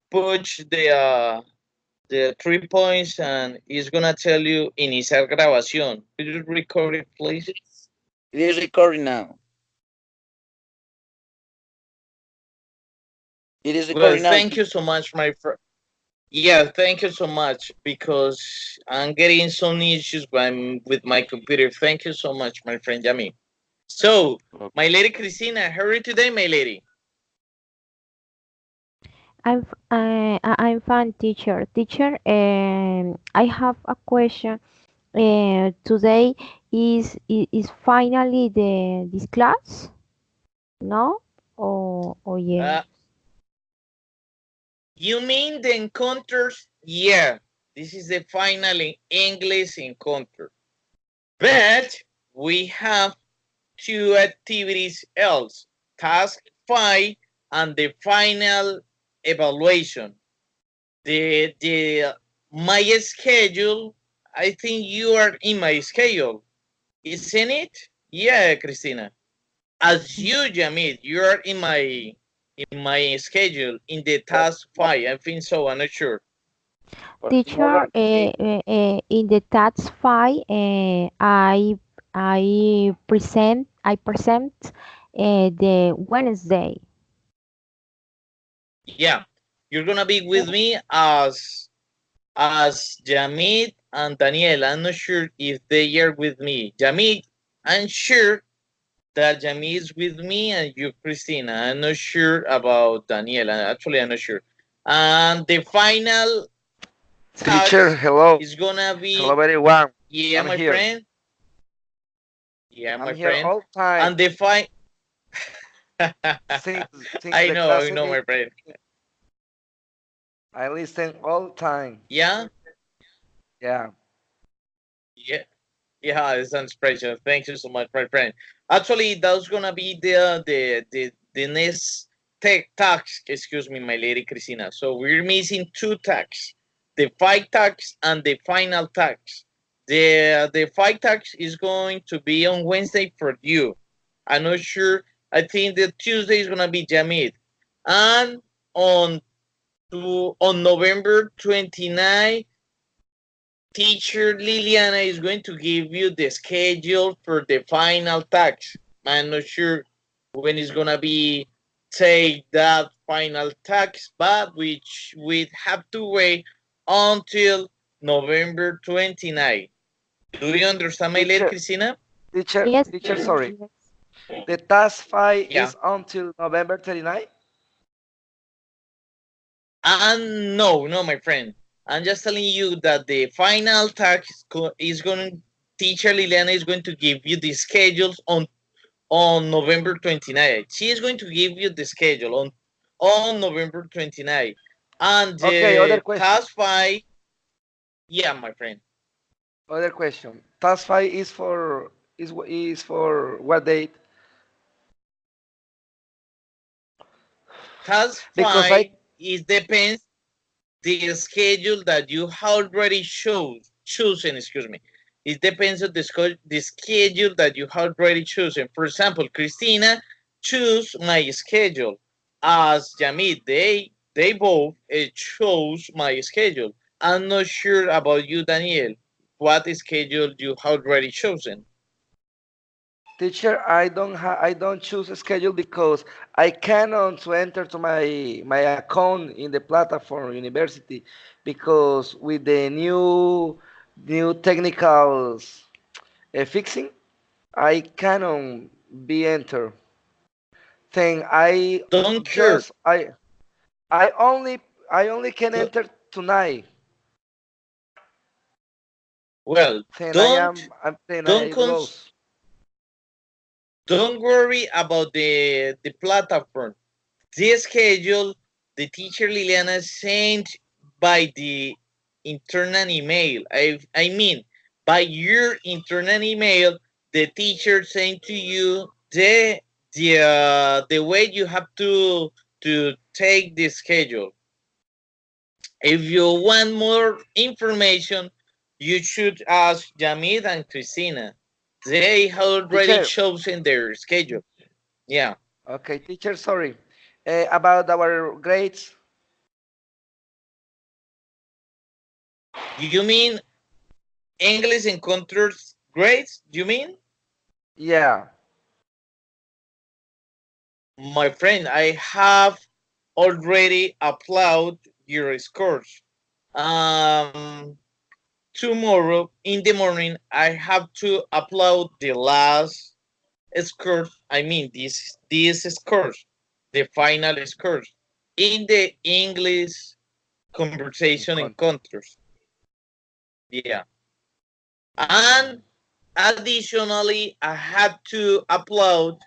push the 3 points and it's gonna tell you iniciar grabación. Could you record it, please? It is recording now. It is Well, recording now. thank you so much, my friend. Yeah, thank you so much because I'm getting some issues with my computer. Thank you so much, my friend Yami. So, my lady Christina, how are you today, my lady? I'm fine, teacher. Teacher, I have a question. Today is finally the this class? No? Or yeah? Uh, you mean the encounters? Yeah, this is the final English encounter. But we have two activities else, task 5 and the final evaluation. The my schedule, I think you are in my schedule, isn't it? Yeah, Christina. As you, Jamid, you are in my schedule in the task 5. I think so. I'm not sure. Teacher, in the tax file, I present the Wednesday. Yeah, you're gonna be with me as Jamid and Daniel. I'm not sure if they are with me. Jamid, I'm sure that Jamid is with me and you, Christina. I'm not sure about Daniel. Actually, I'm not sure. And the final Teacher, task hello. is gonna Hello, be, everyone. yeah, I'm my here. friend. Yeah, I'm my here friend. all time. And the final, Since since I the know, class I know, begin, my friend. I listen all time. Yeah, Yeah. yeah. Yeah, it's an inspiration. Thank you so much, my friend. Actually, that's gonna be the next tech tax. Excuse me, my lady Christina. So we're missing two tax: the fight tax and the final tax. The fight tax is going to be on Wednesday for you. I'm not sure. I think the Tuesday is gonna be Jamid, and on on November 29th teacher Liliana is going to give you the schedule for the final tax. I'm not sure when it's gonna be take that final tax, but which we have to wait until November 29th. Do you understand, my lady Teacher, Christina? Yes, teacher, teacher. sorry. Yes. The task file Yeah. is until November 39. And no, no, my friend. I'm just telling you that the final tax is going. Teacher Liliana is going to give you the schedules on November 29th. She is going to give you the schedule on November 29th. And Okay, other the question. task 5, yeah, my friend. Other question. Task file is for what date? Task Because I 5 is depends the schedule that you already chosen, excuse me. It depends on the schedule that you already chosen. For example, Christina choose my schedule. As Jamid, they both chose my schedule. I'm not sure about you, Daniel. What schedule you already chosen? teacher, I don't choose a schedule because I cannot to enter to my account in the platform university because with the new technicals fixing I cannot be enter. Then Don't care. just I only I only can Don't- enter tonight. Well, Then don't then don't I cons- lost. don't worry about the platform. This schedule, the teacher Liliana sent by the internal email. I mean, by your internal email, the teacher sent to you the way you have to take the schedule. If you want more information, you should ask Jamid and Christina. They already Teacher, chosen their schedule. Yeah. okay, teacher, sorry. About our grades, You mean English encounters grades? You mean? Yeah. My friend, I have already uploaded your scores. Um, Tomorrow in the morning, I have to upload the last scores. I mean, these scores, the final scores in the English conversation encounters. Yeah, and additionally, I had to upload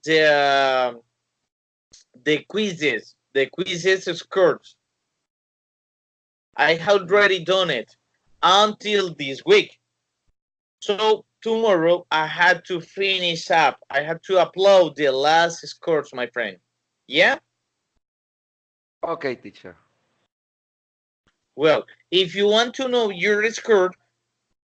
the the quizzes scores. I had already done it until this week. So tomorrow I had to finish up. I had to upload the last scores, my friend. Yeah? Okay, teacher. Well, if you want to know your score,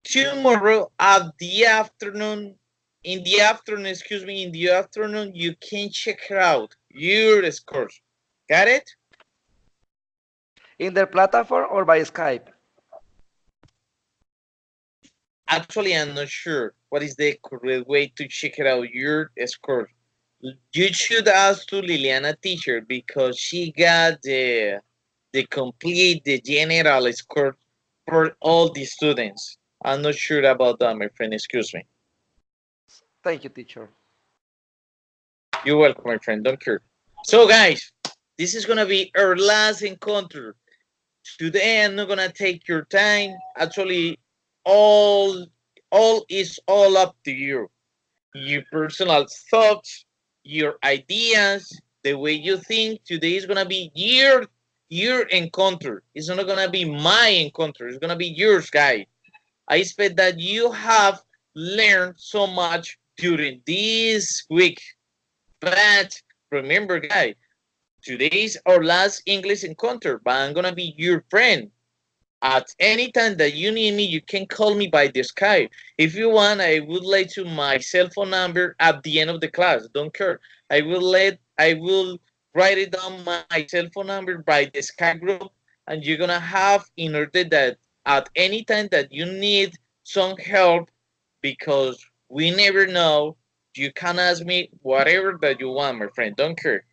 tomorrow at the afternoon, in the afternoon, you can check out your scores. Got it? In their platform or by Skype? Actually, I'm not sure what is the correct way to check it out your score. You should ask to Liliana teacher because she got the general score for all the students. I'm not sure about that, my friend. Excuse me. Thank you, teacher. You're welcome, my friend. Don't care. So, guys, this is gonna be our last encounter. Today, I'm not gonna take your time. Actually, all all up to you. Your personal thoughts, your ideas, the way you think. Today is gonna be your encounter. It's not gonna be my encounter. It's gonna be yours, guy. I expect that you have learned so much during this week. But remember, guy, today's our last English encounter. But I'm gonna be your friend. At any time that you need me, you can call me by the Skype. If you want, I would let you my cell phone number at the end of the class. Don't care. I will write it down my cell phone number by the Skype group, and you're gonna have in order that at any time that you need some help, because we never know, you can ask me whatever that you want, my friend. Don't care.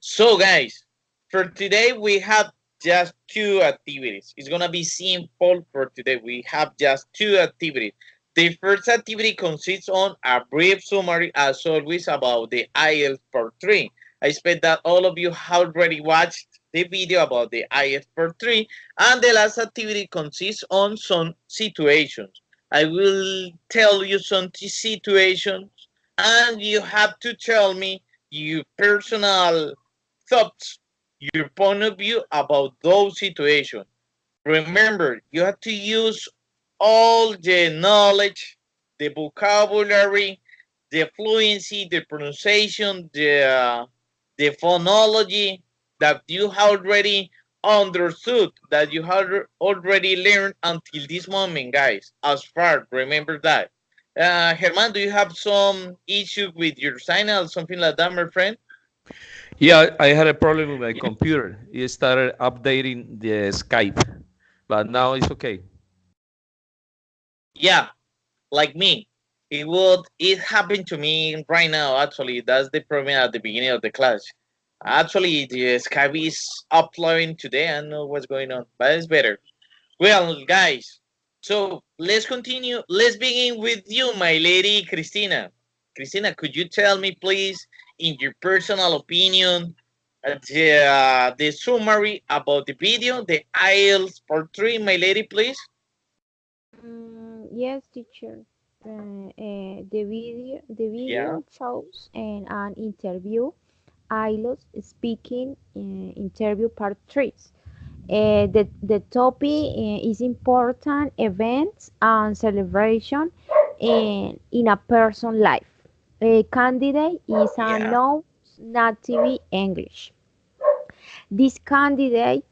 So, guys, for today we have just two activities. It's gonna be simple for today. We have just two activities. The first activity consists on a brief summary, as always, about the IELTS Part 3. I expect that all of you have already watched the video about the IELTS Part 3, and the last activity consists on some situations. I will tell you some situations, and you have to tell me your personal thoughts, your point of view about those situations. Remember, you have to use all the knowledge, the vocabulary, the fluency, the pronunciation, the phonology that you have already understood, that you have already learned until this moment, guys. As far, remember that. Herman, do you have some issue with your signal, something like that, my friend? Yeah, I had a problem with my computer. It started updating the Skype, but now it's okay. Yeah, like me. It happened to me right now. Actually, that's the problem at the beginning of the class. Actually, the Skype is uploading today. I don't know what's going on, but it's better. Well, guys, so let's continue. Let's begin with you, my lady Christina. Christina, could you tell me, please, in your personal opinion, the summary about the video, the IELTS Part 3, my lady, please? Yes, teacher. The Yeah. video shows an interview, ILOS speaking interview part 3. The topic is important events and celebration in a person life. A candidate is a Yeah. known native English. This candidate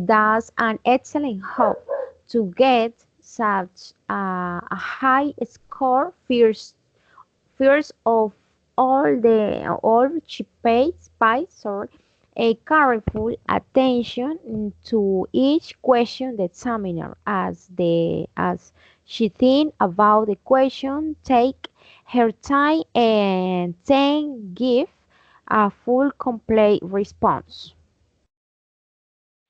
does an excellent job to get such a high score first of all she pays by sorry A careful attention to each question the examiner as she think about the question, take her time and then give a full complete response.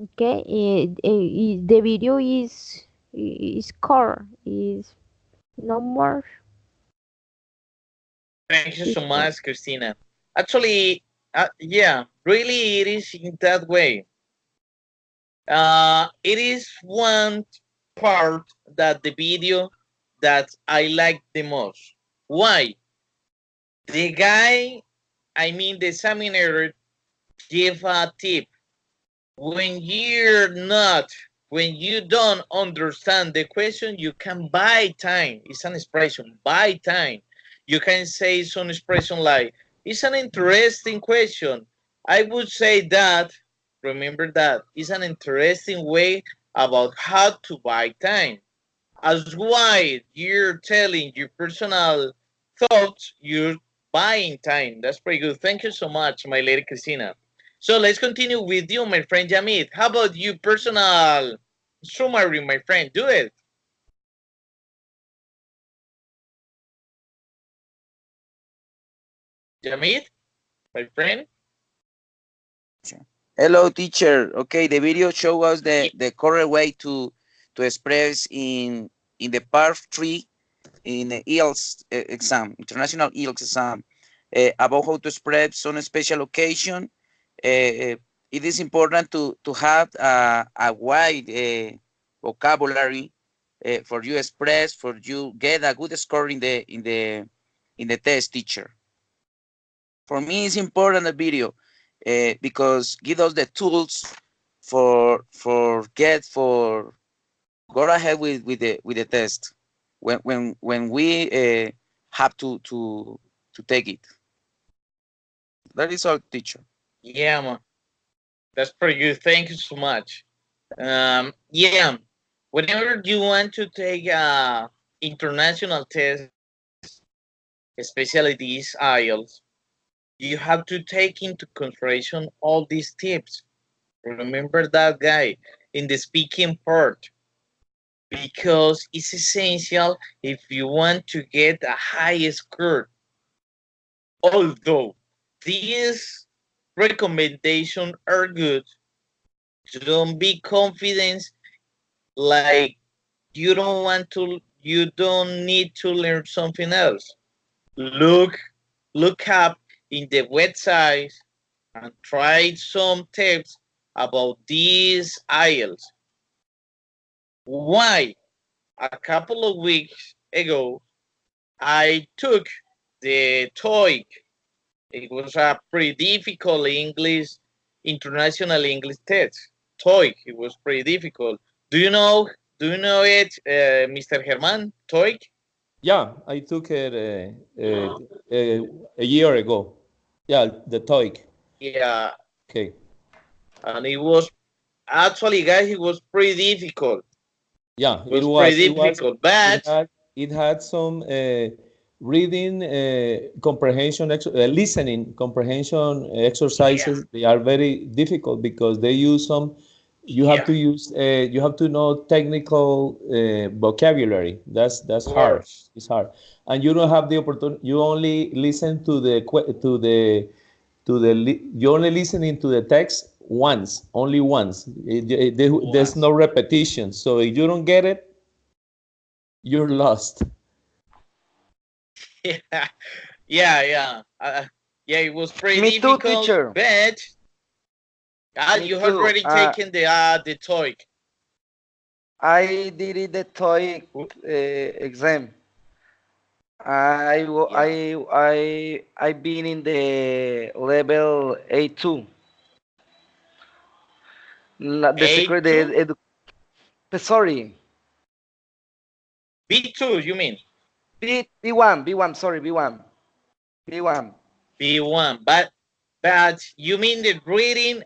Okay, the video is core is no more. Thank you Is so much, Christina. Actually, yeah, really, it is in that way. It is one part that the video that I like the most. Why? The guy, I mean, the examiner, give a tip. When when you don't understand the question, you can buy time. It's an expression, buy time. You can say some expression like, it's an interesting question. I would say that, remember that, it's an interesting way about how to buy time. As why you're telling your personal thoughts, you're buying time. That's pretty good. Thank you so much, my lady Christina. So let's continue with you, my friend Jamid. How about you, personal summary, my friend? Do it. Jamid, my friend. Hello, teacher. Okay, the video show us the correct way to express in the part 3 in the IELTS exam, international IELTS exam, about how to express some special occasion. It is important to have a wide vocabulary for you express, for you get a good score in the test, teacher. For me, it's important the video because give us the tools for go ahead with the test when we have to take it. That is all, teacher. Yeah, man. That's pretty good. Thank you so much. Yeah, whenever you want to take a international test, especially these IELTS, you have to take into consideration all these tips. Remember that guy in the speaking part because it's essential if you want to get a high score. Although these recommendations are good, don't be confident like you don't need to learn something else. Look look up in the website and try some tips about these IELTS. Why? A couple of weeks ago, I took the TOEIC. It was a pretty difficult international English test. TOEIC. It was pretty difficult. Do you know? Do you know it, Mr. Herman? TOEIC. Yeah, I took it a year ago. Yeah, the TOEIC. Yeah, Okay. and it was actually, guys, it was pretty difficult. Yeah, It it was was. pretty It was. difficult, but It had some reading comprehension, listening comprehension exercises. yeah, They are very difficult because they use some. You have yeah, to use. You have to know technical vocabulary. That's hard. worse. It's hard, and you don't have the opportunity. You only listen to you only listening to the text once, only once. There's Was. no repetition. So if you don't get it, you're lost. Yeah, yeah. Yeah, it was pretty Me too, difficult, teacher. but Me you had too. already taken the TOEIC. I did it the TOEIC exam. Yeah, I been in the level A2. The secret the A2, sorry, B2. You mean B1, sorry, B1. B1? But you mean the reading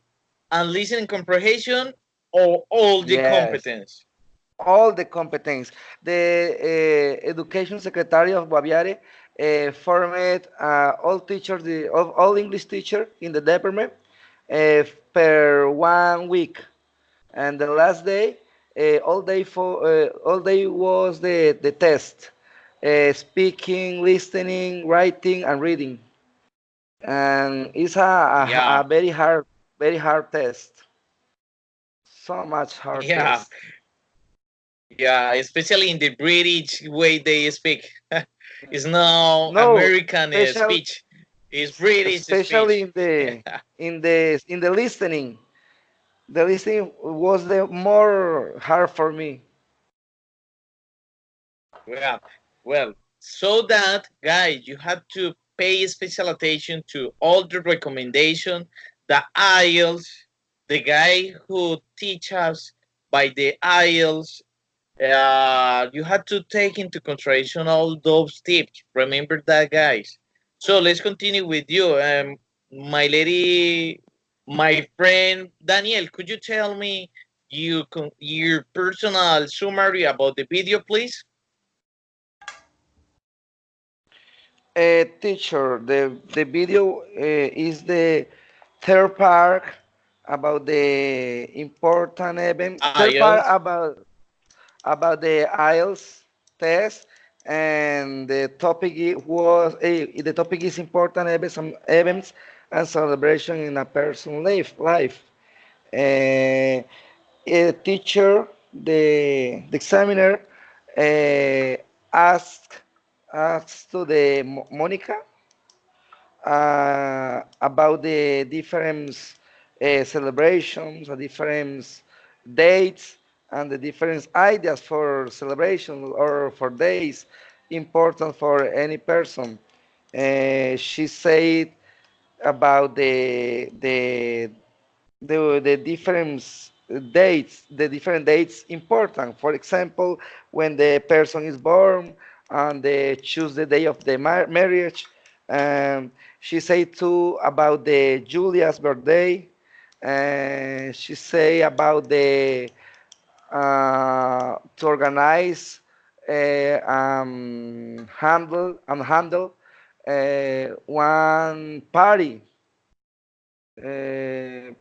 and listening comprehension or all the Yes, competence? all the competence. The education secretary of Guaviare formed all teachers, all English teacher in the department, per 1 week, and the last day, all day was the test, speaking, listening, writing, and reading, and it's Yeah, a very hard test, so much hard yeah, test. yeah. Especially in the British way they speak. It's no No, American special speech. It's British especially speech. in the listening. The listening was the more hard for me. Well, well, so that guy, you have to pay special attention to all the recommendation, the IELTS, the guy who teach us by the IELTS. You have to take into consideration all those tips. Remember that, guys. So let's continue with you, my lady, my friend Daniel. Could you tell me your personal summary about the video, please? Teacher, the video is the third part about the important event. Third part IELTS. about the IELTS test, and the topic is important events and celebration in a person's life. Uh, a teacher, the examiner, uh, asked to the Monica about the different celebrations, the different dates, and the different ideas for celebration or for days important for any person. She said about the different dates important. For example, when the person is born and they choose the day of the marriage. Um, she said too about the Julia's birthday. She say about the to organize handle one party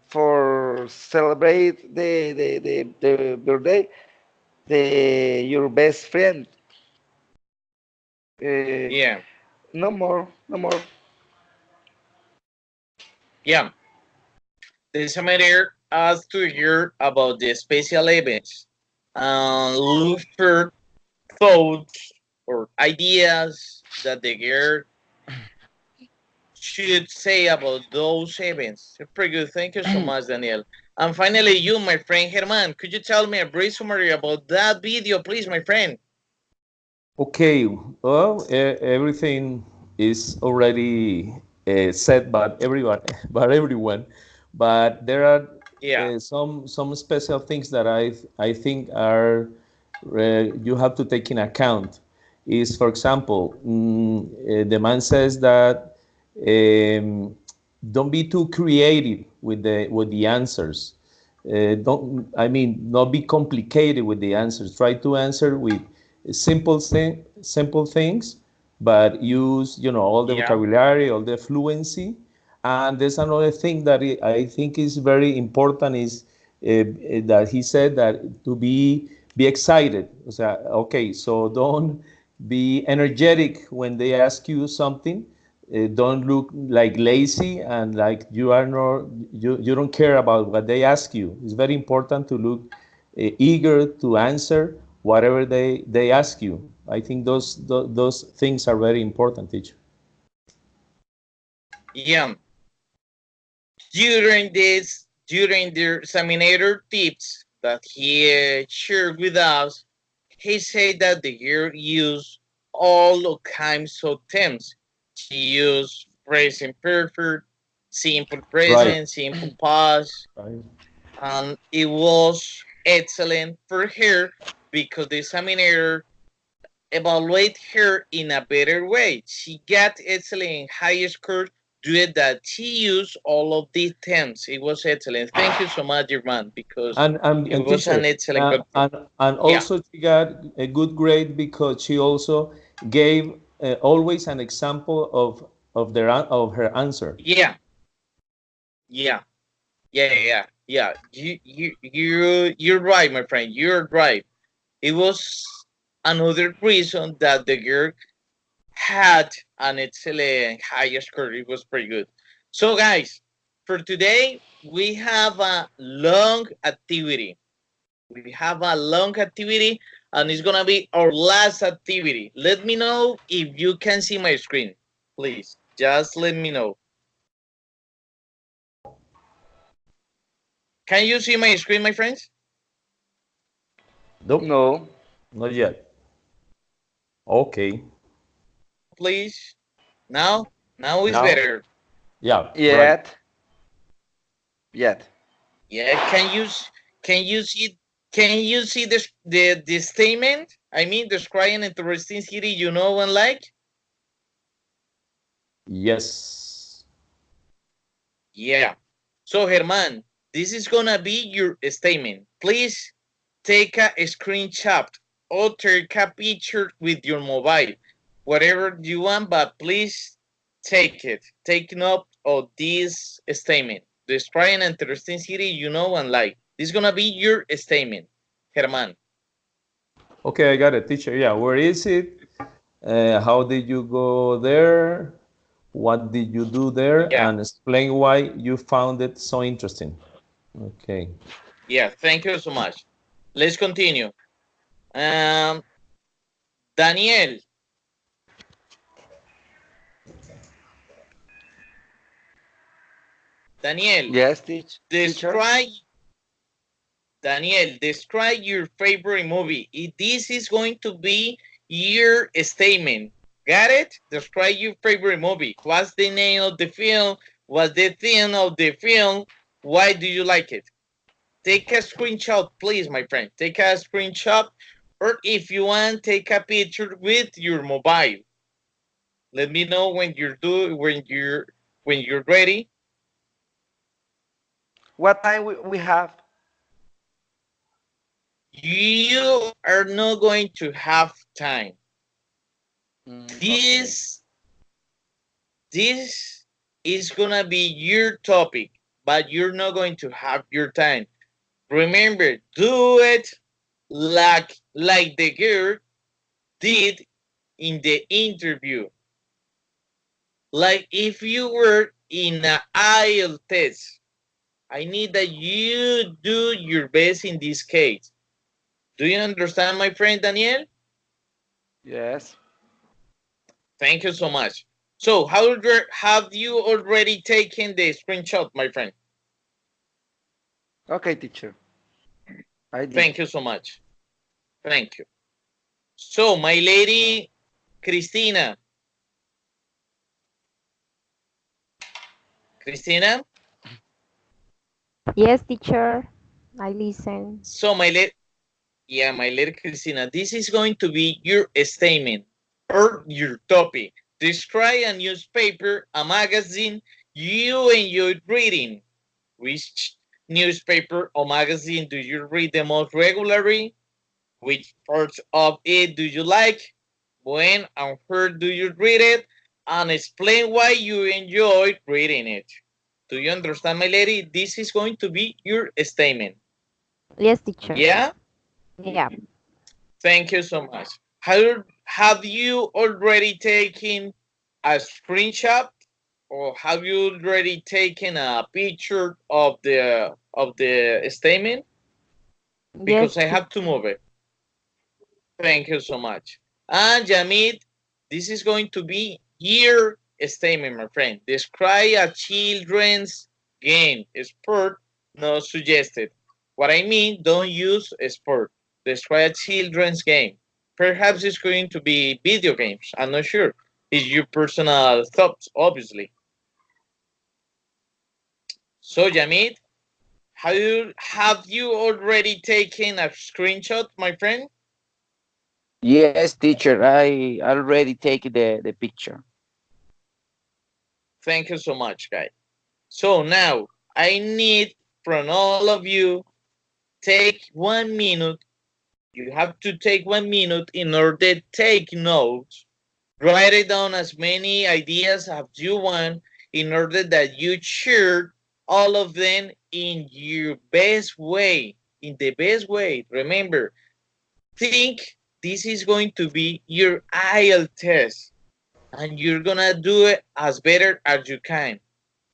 for celebrate the birthday the your best friend. uh, Yeah, no more. yeah. The examiner asked to hear about the special events and look for thoughts or ideas that the girl should say about those events. Pretty good. Thank you so much, Daniel. And finally, you, my friend Herman, could you tell me a brief summary about that video, please, my friend? Okay, well, everything is already said by everyone, by everyone, but there are Yeah, some special things that I think are you have to take in account. Is, for example, the man says that don't be too creative with the answers. Don't I mean not be complicated with the answers. Try to answer with simple things, but use all the yeah, vocabulary, all the fluency. And there's another thing that I think is very important is that he said that to be excited. O sea, okay, so don't be energetic when they ask you something. Don't look like lazy and like you are not you don't care about what they ask you. It's very important to look eager to answer whatever they ask you. I think those things are very important, teacher. yeah. During the examiner tips that he shared with us, he said that the girl used all kinds of terms. She used present perfect, simple Right. present, simple past, Right. and it was excellent for her because the examiner evaluate her in a better way. She got excellent high score due that she used all of these terms. It was excellent. Thank you so much, German, because it And was teacher, an excellent control. and Yeah, also she got a good grade because she also gave always an example of her answer. yeah, yeah. Yeah. You're right, my friend. You're right. It was another reason that the girl had an excellent high score. It was pretty good. So, guys, for today, we have a long activity. We have a long activity, and it's gonna be our last activity. Let me know if you can see my screen, please. Just let me know. Can you see my screen, my friends? Nope, No, not yet. Okay. Please. Now, now is Now, better. yeah, right. yet, yet. Yeah. Can you see the statement? I mean, describing interesting city you know and like. Yes. Yeah. So, Herman, this is gonna be your statement. Please take a screenshot or take a picture with your mobile, whatever you want, but please take it. Take note of this statement. Describe an interesting city you know and like. This is gonna be your statement, Herman. Okay, I got it, teacher. Yeah, where is it? How did you go there? What did you do there? Yeah, And explain why you found it so interesting. Okay. yeah. Thank you so much. Let's continue. Um, Daniel, Daniel, Yes, teacher. describe Daniel, describe your favorite movie. This is going to be your statement. Got it? Describe your favorite movie. What's the name of the film? What's the theme of the film? Why do you like it? Take a screenshot, please, my friend. Take a screenshot, or if you want, take a picture with your mobile. Let me know when you're ready. What time we have? You are not going to have time. Okay. This is gonna be your topic, but you're not going to have your time. Remember, do it like the girl did in the interview. Like if you were in an IELTS test. I need that you do your best in this case. Do you understand, my friend Daniel? Yes. Thank you so much. So, have you already taken the screenshot, my friend? Okay, teacher. I did. Thank you so much. Thank you. So, my lady Cristina. Cristina? Yes, teacher. I listen. So, my lady Cristina, this is going to be your statement or your topic. Describe a newspaper, a magazine you enjoyed reading. Which newspaper or magazine do you read the most regularly? Which parts of it do you like? When and where do you read it? And explain why you enjoy reading it. Do you understand, my lady? This is going to be your statement. Yes, teacher. Yeah? Yeah. Thank you so much. Have you already taken a screenshot or have you already taken a picture of the statement? Because Yes, I have to move it. Thank you so much. And Jamid, this is going to be your statement, my friend. Describe a children's game. Sport not suggested. What I mean, don't use sport. Describe a children's game. Perhaps it's going to be video games. I'm not sure. It's your personal thoughts, obviously. So, Jamid, have you already taken a screenshot, my friend? Yes, teacher, I already take the picture. Thank you so much, guys. So now I need from all of you take 1 minute. You have to take 1 minute in order to take notes. Write it down as many ideas as you want in order that you share all of them in your best way, in the best way. Remember, think this is going to be your IELTS test, and you're gonna do it as better as you can.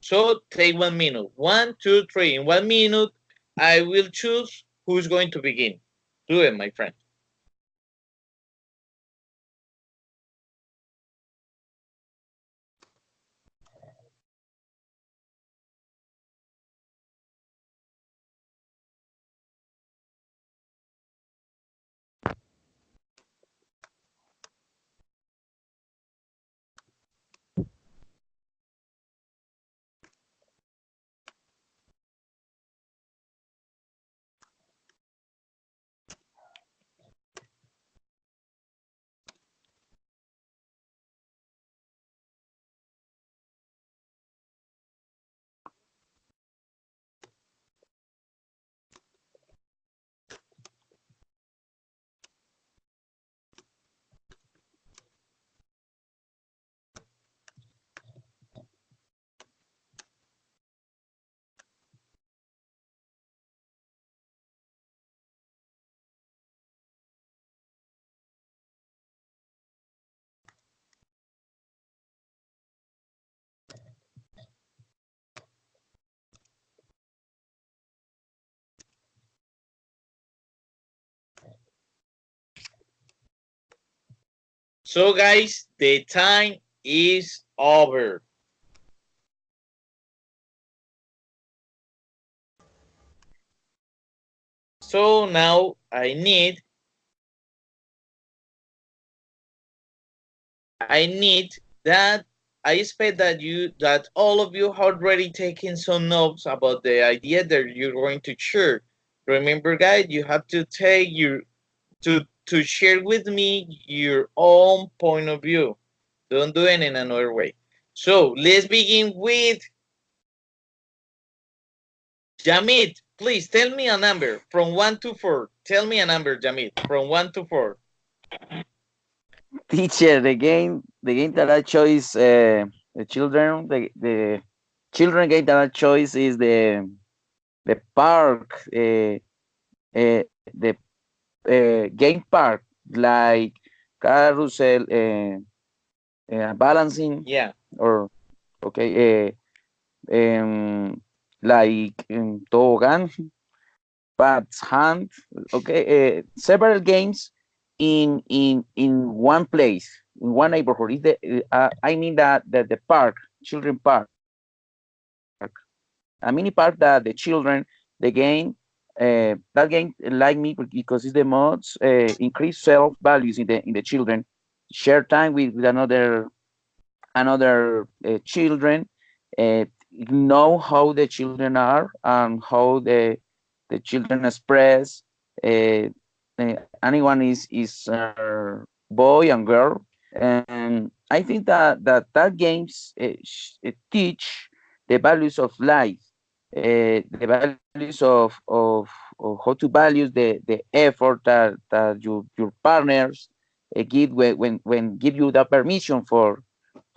So take 1 minute. 1, 2, 3. In 1 minute, I will choose who's going to begin. Do it, my friend. So, guys, the time is over. So now I need that I expect that all of you already taken some notes about the idea that you're going to share. Remember, guys, you have to take to share with me your own point of view. Don't do it in another way. So let's begin with Jamit. Please tell me a number from 1 to 4. Tell me a number, Jamit, from 1 to 4. Teacher, the game that I chose, the children game that I chose is the park, the game park, like carousel, balancing, Yeah. or okay, like toboggan, pads, hand, okay, several games in one place, in one neighborhood. Is I mean that the park, children park, a mini park that the children, the game, that game like me because it's the most increase self values in the children, share time with another children, know how the children are and how the children express. Uh, Anyone is boy and girl, and I think that games teach the values of life, the values of how to value the effort that your partners give when give you the permission for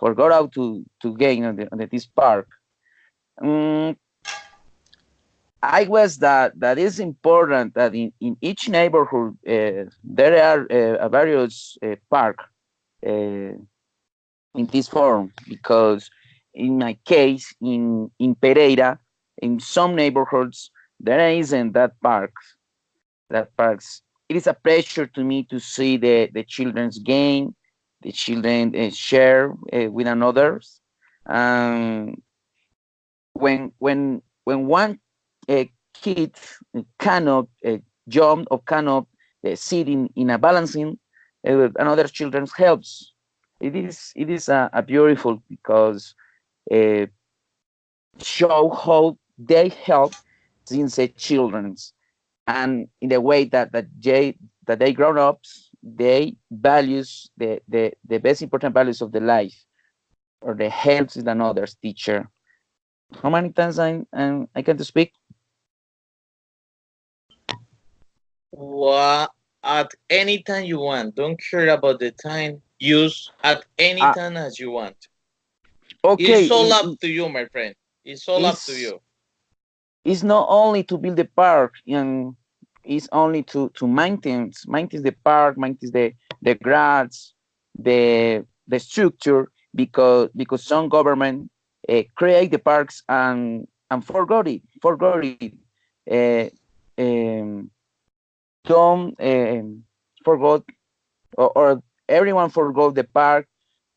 go out to game on this park. Mm, I was that is important that in each neighborhood there are various park in this form, because in my case in Pereira, in some neighborhoods there isn't that parks. It is a pleasure to me to see the children's game, the children share with others. Um, when one kid cannot jump or cannot sit in a balancing, another children helps. It is a beautiful because uh, show how they help since a children's, and in the way that they grown up, they values the best important values of the life, or the helps with another's teacher. How many times I can to speak? What at any time you want. Don't care about the time. Use at any Uh, time as you want. okay, It's all up to you, my friend. It's all up to is you. it's not only to build the park and it's only to maintain the park, maintain the grass, the structure, because some government create the parks and forgot it. Uh, um, don't forgot, or everyone forgot the park,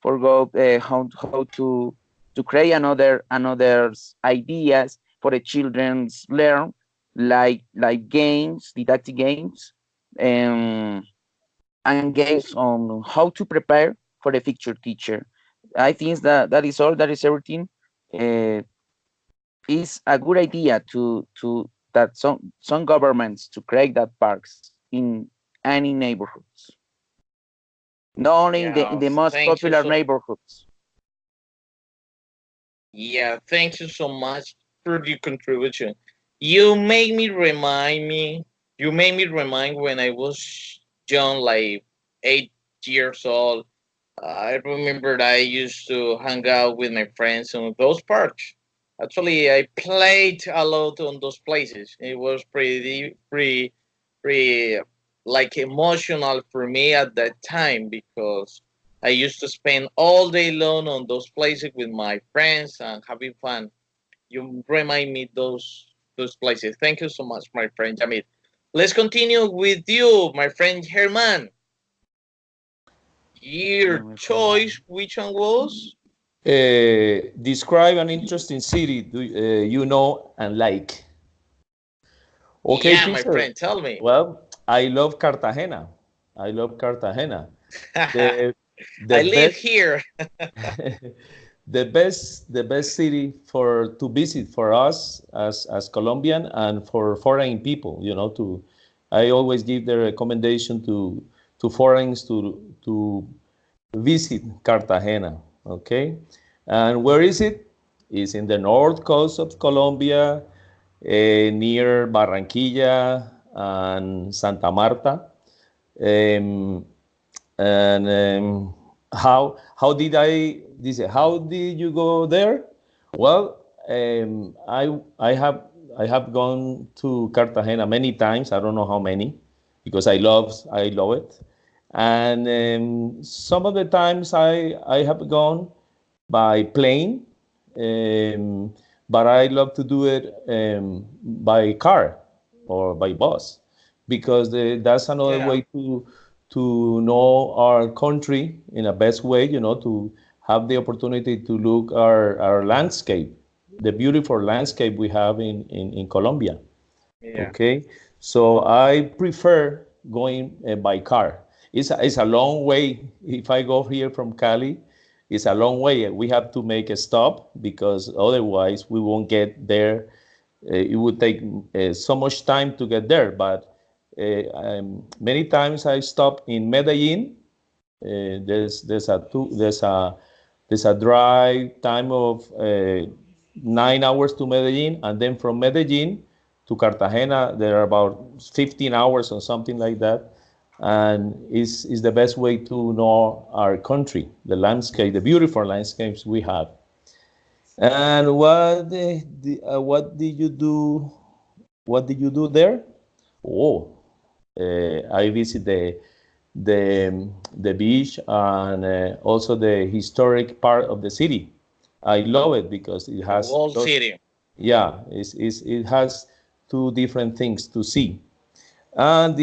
forgot how to create another's ideas for the children's learn, like games, didactic games, um, and games on how to prepare for the future teacher. I think that is all. That is everything. Uh, it's a good idea to that some governments to create that parks in any neighborhoods, not only in Yeah, the most thank you popular so. neighborhoods. Yeah, thank you so much for your contribution. You made me remind me. You made me remind when I was young, like 8 years old. I remember I used to hang out with my friends on those parks. Actually, I played a lot on those places. It was pretty like emotional for me at that time because I used to spend all day long on those places with my friends and having fun. You remind me those places. Thank you so much, my friend Jamil. Let's continue with you, my friend Herman. Your choice, which one was? Describe an interesting city you know and like. Okay, Yeah, my teacher. friend, tell me. Well, I love Cartagena. I love Cartagena. I The the live best here. the best city for to visit for us as Colombian and for foreign people. I always give the recommendation to foreigners to visit Cartagena. Okay, and where is it? It's in the north coast of Colombia, near Barranquilla and Santa Marta. Um, and how did you go there? Well, I have gone to Cartagena many times. I don't know how many, because I love it. And some of the times I have gone by plane, um, but I love to do it by car or by bus, because that's another Yeah, way to know our country in a best way. To have the opportunity to look our landscape, the beautiful landscape we have in Colombia. yeah, Okay, so I prefer going by car. It's a long way. If I go here from Cali, it's a long way. We have to make a stop, because otherwise we won't get there. It would take so much time to get there. But many times I stop in Medellin. There's a drive time of 9 hours to Medellin, and then from Medellin to Cartagena there are about 15 hours or something like that. And is the best way to know our country, the landscape, the beautiful landscapes we have. And what did you do? What did you do there? Oh, I visit the beach, and also the historic part of the city. I love it because it the has whole those. city. Yeah, it has two different things to see. And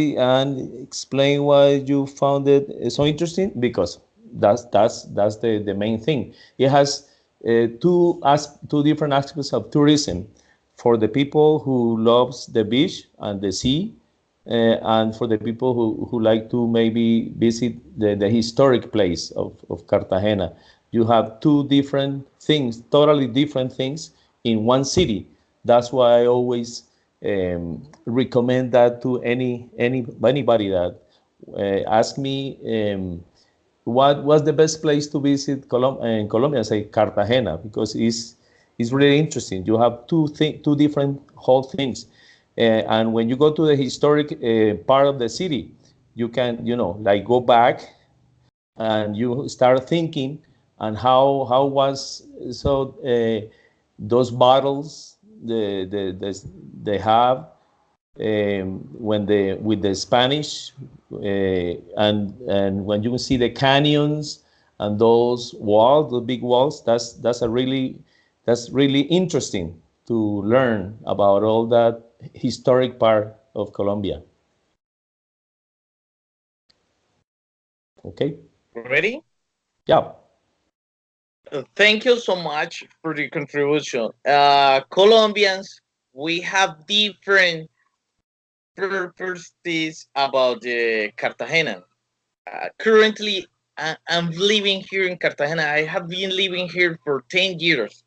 explain why you found it so interesting, because that's the main thing. It has two different aspects of tourism, for the people who loves the beach and the sea, and for the people who like to maybe visit the historic place of Cartagena. You have two different things, totally different things in one city. That's why I always recommend that to anybody that ask me, what was the best place to visit in Colombia. I say Cartagena, because it's really interesting. You have two different whole things. And when you go to the historic part of the city, you can, like, go back, and you start thinking, and how was, so those battles they have when with the Spanish, and when you see the canyons and those walls, the big walls, that's really interesting to learn about all that historic part of Colombia. Okay. Ready? Yeah. Thank you so much for the contribution. Colombians, we have different purposes about the Cartagena. Currently, I'm living here in Cartagena. I have been living here for 10 years.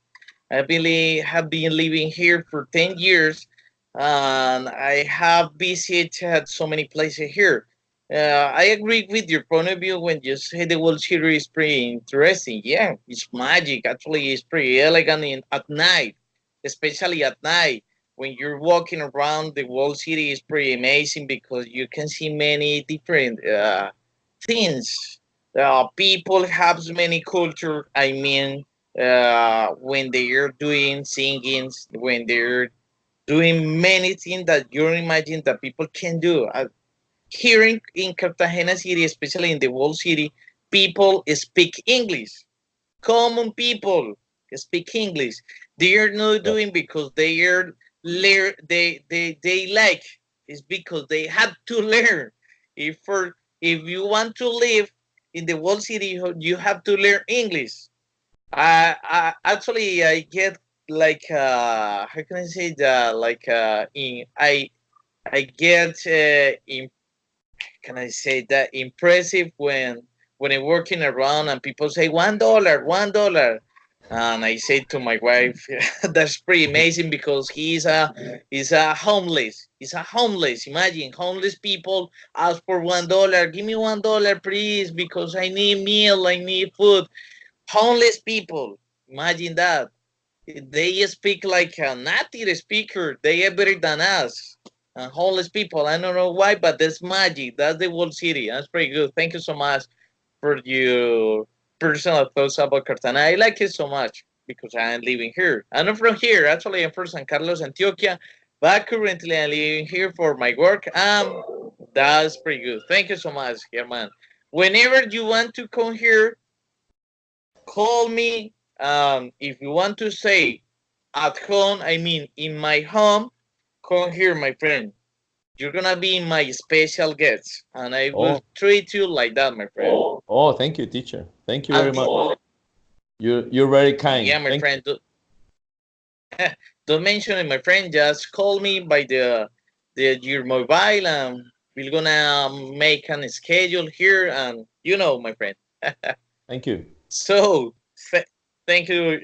I believe have been living here for 10 years, and I have visited so many places here. I agree with your point of view when you say the World Series is pretty interesting. Yeah, it's magic. Actually, it's pretty elegant at night, especially at night. When you're walking around the World City, is pretty amazing because you can see many different things. People have many culture. I mean, when they're doing singing, when they're doing many things that you imagine that people can do. Here in Cartagena City, especially in the whole city, people speak English. Common people speak English. They are not Yeah. doing because they are they like. It's because they had to learn. If you want to live in the whole city, you have to learn English. Actually I get like how can I say that like in I get in can I say that impressive when I'm working around and people say $1, $1. And I say to my wife, that's pretty amazing because he's a homeless. He's a homeless. Imagine homeless people ask for $1. Give me $1, please, because I need meal, I need food. Homeless people, imagine that. They speak like a native speaker. They are better than us. Homeless people, I don't know why, but that's magic. That's the whole city. That's pretty good. Thank you so much for your personal thoughts about Cartagena. I like it so much because I'm living here. I'm not from here. Actually, I'm from San Carlos, Antioquia, but currently I'm living here for my work. That's pretty good. Thank you so much, German. Whenever you want to come here, call me. If you want to say at home, I mean in my home, come here, my friend. You're gonna be my special guest, and I will Oh, treat you like that, my friend. oh, thank you, teacher. Thank you very And much. You're very kind. yeah, my Thank friend, don't mention it, my friend. Just call me by the your mobile, and we're gonna make an schedule here, and you know, my friend. thank you. So thank you,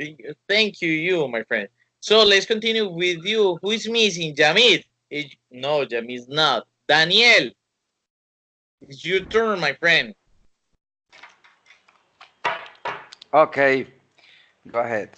you, my friend. So let's continue with you. Who is missing? Jamid? No, Jamid's not. Daniel, it's your turn, my friend. Okay, go ahead.